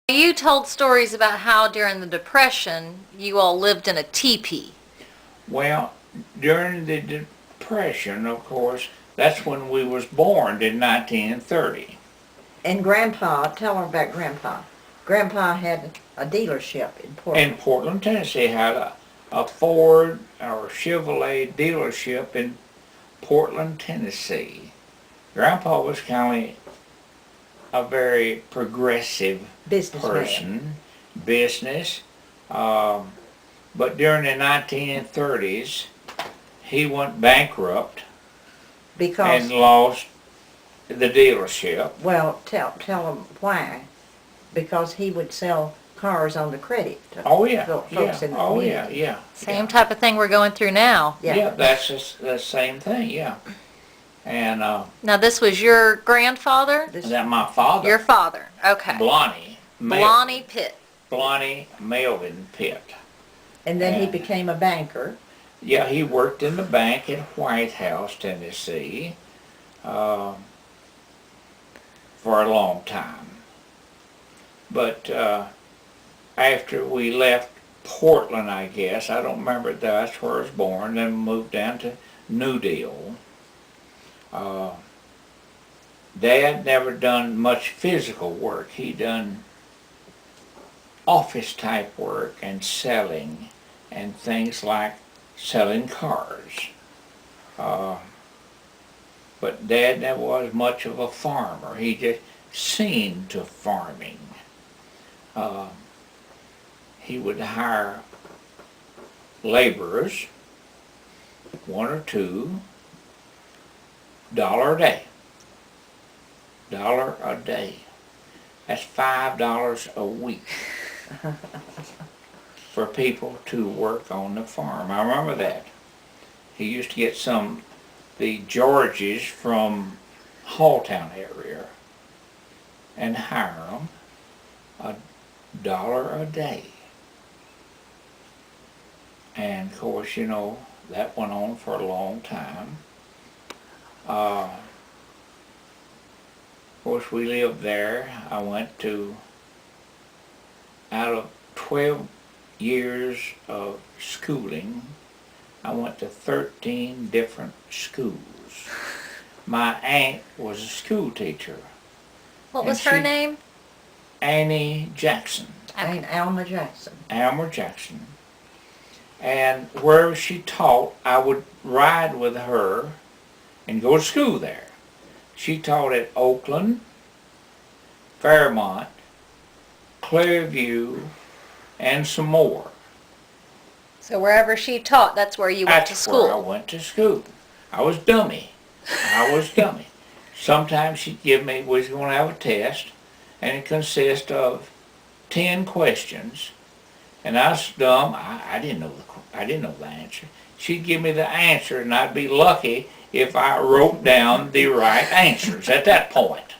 You told stories about how during the Depression you all lived in a teepee. Well, during the Depression, of course, that's when we was born in 1930. And Grandpa, tell her about Grandpa. Grandpa had a dealership in Portland. And Portland, Tennessee had a Ford or Chevrolet dealership in Portland, Tennessee. Grandpa was kind of a very progressive Businessman. person, business. Um, but during the 1930s, he went bankrupt Because, and lost the dealership. well, tell them why. Because he would sell cars on the credit to Oh yeah, folks yeah, in the oh yeah, community. yeah. Same yeah. type of thing we're going through now. Yeah, that's the same thing, yeah. And Now this was your grandfather? This, that my father, Your father. Okay. Blonnie Pitt. Melvin Pitt. and then he became a banker. Yeah, he worked in the bank in White House, Tennessee, for a long time. But after we left Portland, I guess, I don't remember, that's where I was born, then moved down to New Deal. Dad never done much physical work. He done office type work and selling and things like selling cars. But Dad never was much of a farmer. He just seen to farming. He would hire laborers, one or two, $1 a day. $1 a day. That's $5 a week for people to work on the farm. I remember that. He used to get the Georges from Halltown area and hire them $1 a day. And of course, that went on for a long time. Of course, we lived there. I went out of 12 years of schooling, I went to 13 different schools. My aunt was a school teacher. What was her name? Annie Jackson. And Alma Jackson. Alma Jackson. And wherever she taught, I would ride with her and go to school there. She taught at Oakland, Fairmont, Clearview, and some more. So wherever she taught, that's where you went to school. That's where I went to school. I was dummy. Sometimes she'd give me, we was going to have a test, and it consists of 10 questions. And I was dumb. I didn't know the answer. She'd give me the answer, and I'd be lucky if I wrote down the right answers at that point.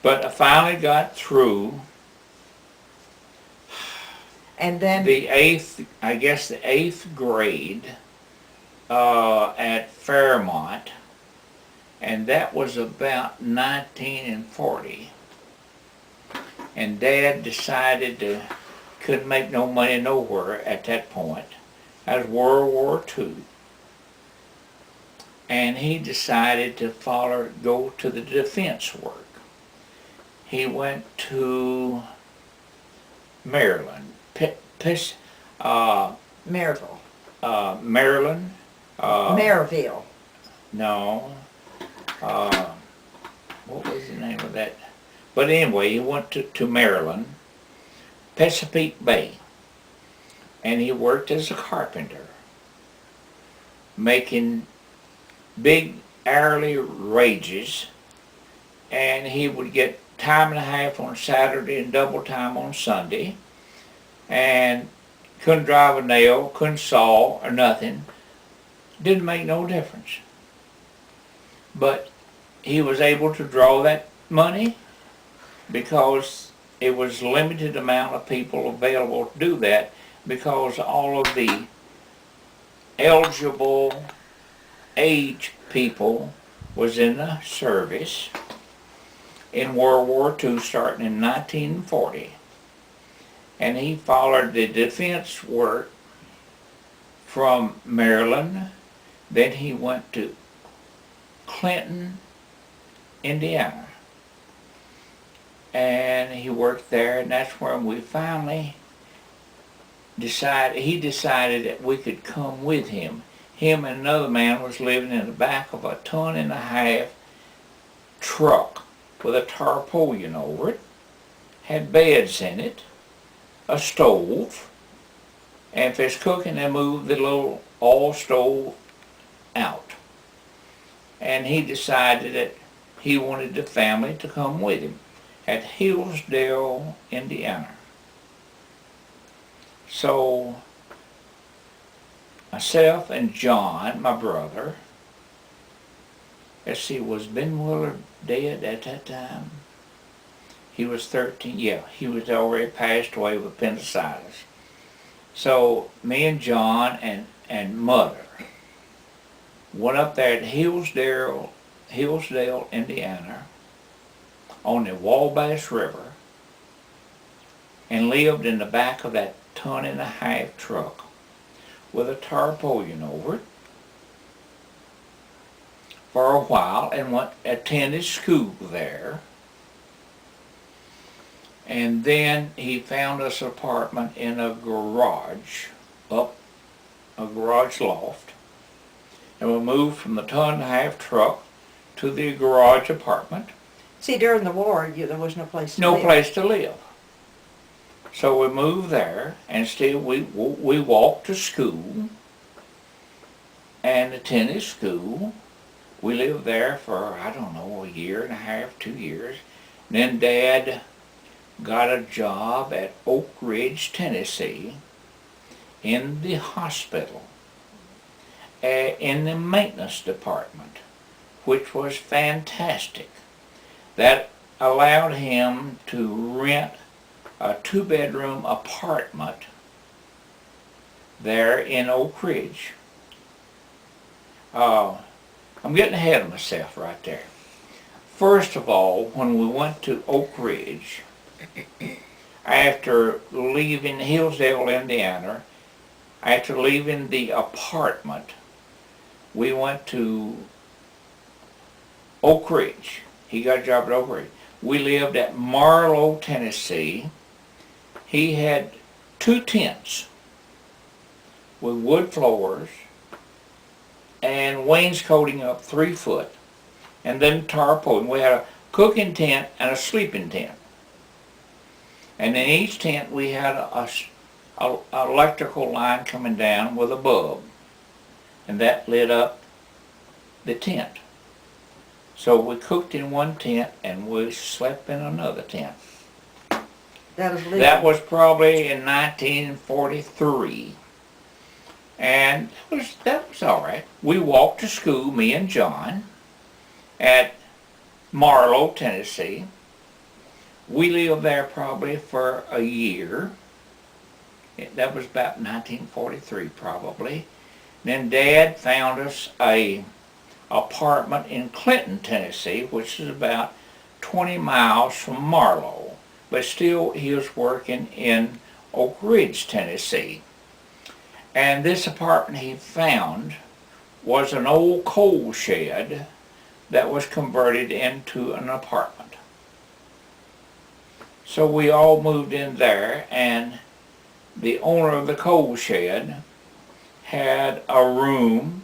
But I finally got through. And then the eighth grade at Fairmont, and that was about 1940. And Dad decided couldn't make no money nowhere at that point. That was World War II. And he decided to go to the defense work. He went to Maryland, Maryville. Maryland. Maryville. No. What was the name of that? But anyway, he went to Maryland, Chesapeake Bay, and he worked as a carpenter, making big hourly wages, and he would get time and a half on Saturday and double time on Sunday, and couldn't drive a nail, couldn't saw or nothing. Didn't make no difference. But he was able to draw that money because it was limited amount of people available to do that, because all of the eligible age people was in the service. in World War II starting in 1940. And he followed the defense work from Maryland. Then he went to Clinton, Indiana. And he worked there, and that's where we finally he decided that we could come with him. Him and another man was living in the back of a 1.5-ton truck with a tarpaulin over it, had beds in it, a stove, and if it's cooking, they move the little oil stove out. And he decided that he wanted the family to come with him at Hillsdale, Indiana. So myself and John, my brother, let's see, was Ben Willard dead at that time? He was 13, yeah, he was already passed away with appendicitis. So me and John and Mother went up there at Hillsdale, Indiana, on the Wabash River, and lived in the back of that 1.5-ton truck with a tarpaulin over it for a while, and attended school there. And then he found us an apartment in a garage, up a garage loft. And we moved from the 1.5-ton truck to the garage apartment. See, during the war, there was no place to No live. place to live. So we moved there, and still we walked to school and attended school. We lived there for, I don't know, 1.5 years, 2 years. And then Dad got a job at Oak Ridge, Tennessee, in the hospital, in the maintenance department, which was fantastic. That allowed him to rent a 2-bedroom apartment there in Oak Ridge. I'm getting ahead of myself right there. First of all, when we went to Oak Ridge, after leaving Hillsdale, Indiana, after leaving the apartment, we went to Oak Ridge. He got a job at Oak Ridge. We lived at Marlow, Tennessee. He had 2 tents with wood floors and wainscoting up 3 foot, and then tarpaulin. We had a cooking tent and a sleeping tent. And in each tent we had a electrical line coming down with a bulb, and that lit up the tent. So we cooked in one tent and we slept in another tent. That was probably in 1943. And that was all right. We walked to school, me and John, at Marlow, Tennessee. We lived there probably for a year. That was about 1943 probably. Then Dad found us a apartment in Clinton, Tennessee, which is about 20 miles from Marlow. But still he was working in Oak Ridge, Tennessee. And this apartment he found was an old coal shed that was converted into an apartment. So we all moved in there, and the owner of the coal shed had a room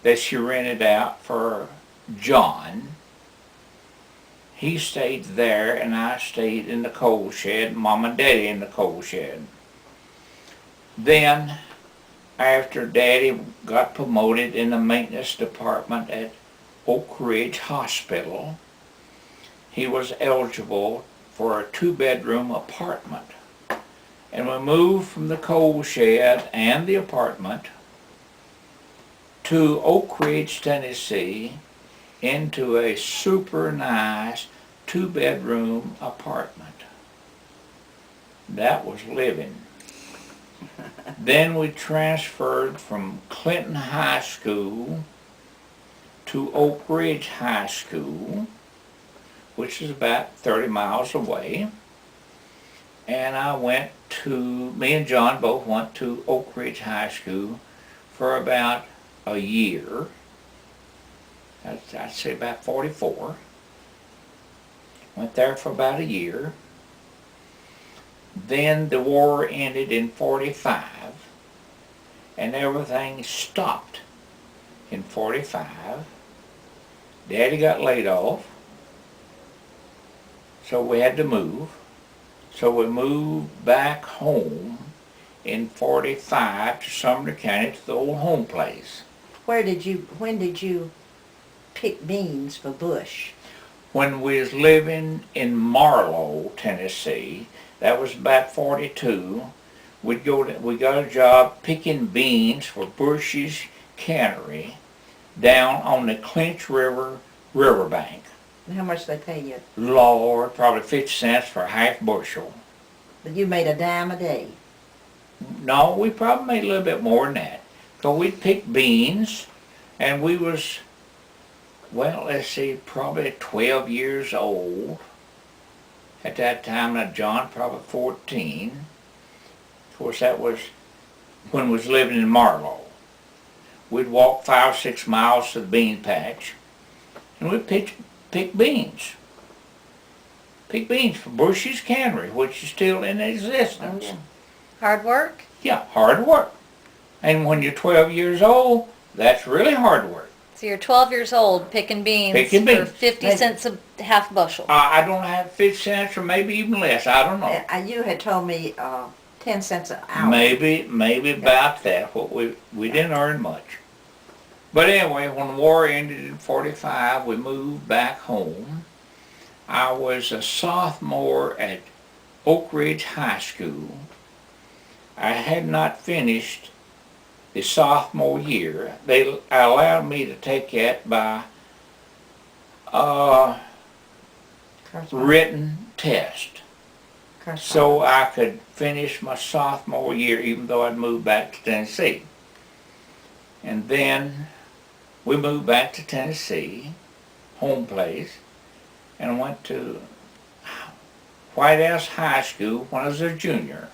that she rented out for John. He stayed there, and I stayed in the coal shed, Mom and Daddy in the coal shed. Then, after Daddy got promoted in the maintenance department at Oak Ridge Hospital, he was eligible for a 2-bedroom apartment. And we moved from the coal shed and the apartment to Oak Ridge, Tennessee, into a super nice 2-bedroom apartment. That was living. Then we transferred from Clinton High School to Oak Ridge High School, which is about 30 miles away. And me and John both went to Oak Ridge High School for about a year. I'd say about 44. Went there for about a year. Then the war ended in 45, and everything stopped in 45. Daddy got laid off, so we had to move. So we moved back home in 45 to Sumner County to the old home place. When did you pick beans for bush? When we was living in Marlow, Tennessee, that was about 42, we got a job picking beans for Bush's Cannery down on the Clinch River riverbank. And how much they pay you? Lord, probably 50 cents for a half bushel. But you made a dime a day. No, we probably made a little bit more than that. So we'd pick beans, and we was, well, let's see, probably 12 years old. At that time, now John probably 14. Of course, that was when we was living in Marlow. We'd walk 5 or 6 miles to the bean patch, and we'd pick beans. Pick beans for Bush's Cannery, which is still in existence. Oh, yeah. Hard work? Yeah, hard work. And when you're 12 years old, that's really hard work. So you're 12 years old picking beans, Picking for beans. 50 cents a half bushel. I don't have 50 cents or maybe even less. I don't know. You had told me 10 cents an hour. Maybe about that. What we didn't earn much. But anyway, when the war ended in 45, we moved back home. I was a sophomore at Oak Ridge High School. I had not finished the sophomore year. They allowed me to take that by written test. So I could finish my sophomore year even though I'd moved back to Tennessee. And then we moved back to Tennessee, home place, and went to White House High School when I was a junior.